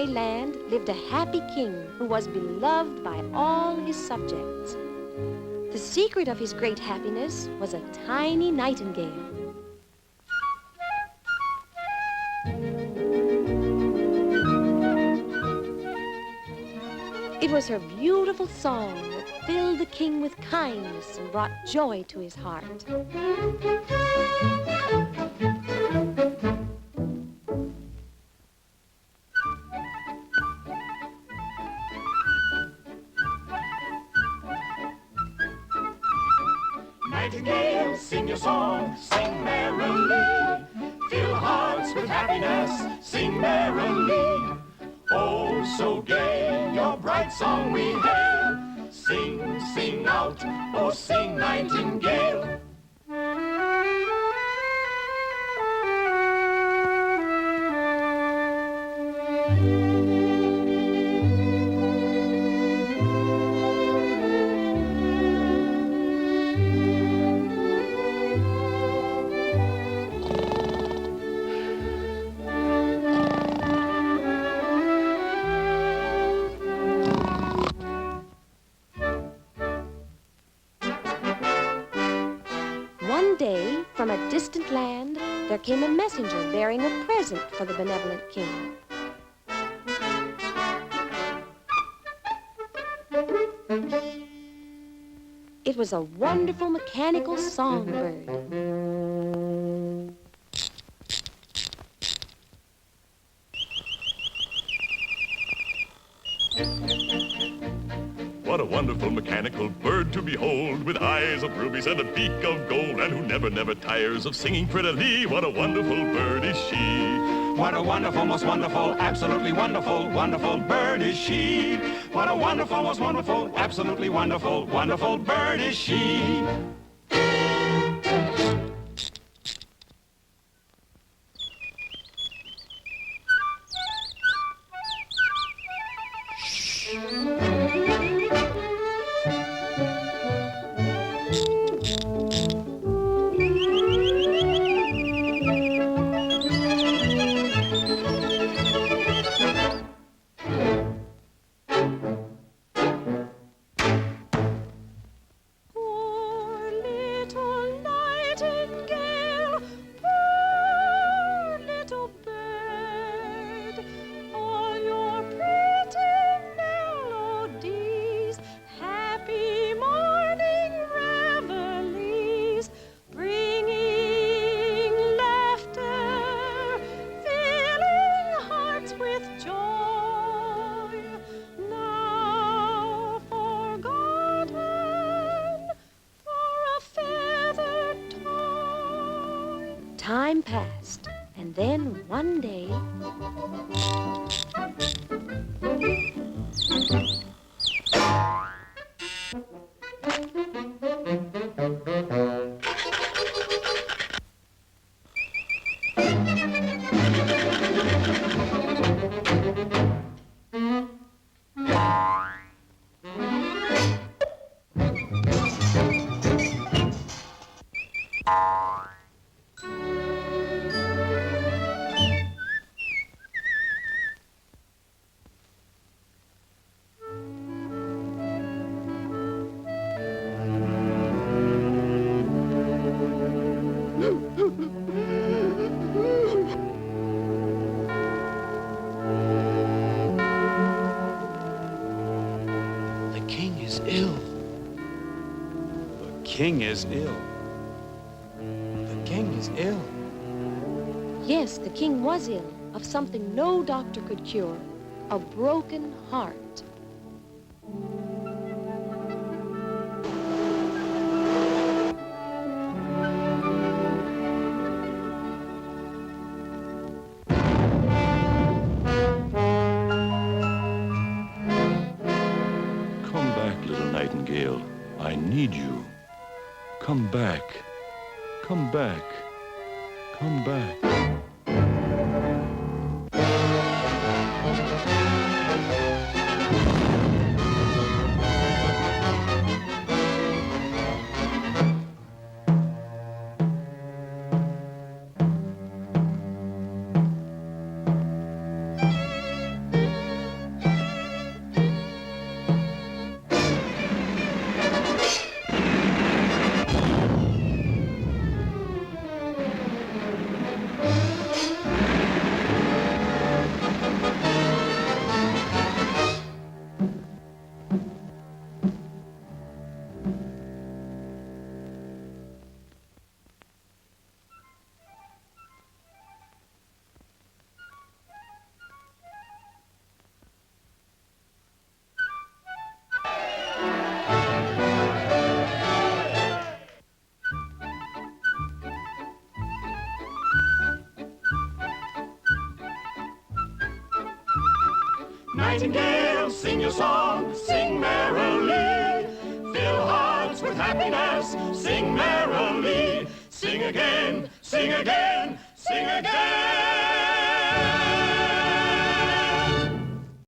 faraway land lived a happy king who was beloved by all his subjects. The secret of his great happiness was a tiny nightingale. It was her beautiful song that filled the king with kindness and brought joy to his heart. Nightingale, sing your song, sing merrily. Fill hearts with happiness, sing merrily. Oh, so gay, your bright song we hail. Sing, sing out, oh, sing, nightingale. One day, from a distant land, there came a messenger bearing a present for the benevolent king. It was a wonderful mechanical songbird. What a wonderful mechanical bird to behold, with eyes of rubies and a beak of gold, and who never, never tires of singing prettily. What a wonderful bird is she. What a wonderful, most wonderful, absolutely wonderful, wonderful bird is she. What a wonderful, most wonderful, absolutely wonderful, wonderful bird is she. Time passed, and then one day... The king is ill. The king is ill. The king is ill. Yes, the king was ill of something no doctor could cure, a broken heart. Come back, little nightingale. I need you. Come back. Come back. Come back. nightingale, sing your song, sing merrily. Fill hearts with happiness, sing merrily. Sing again, sing again, sing again.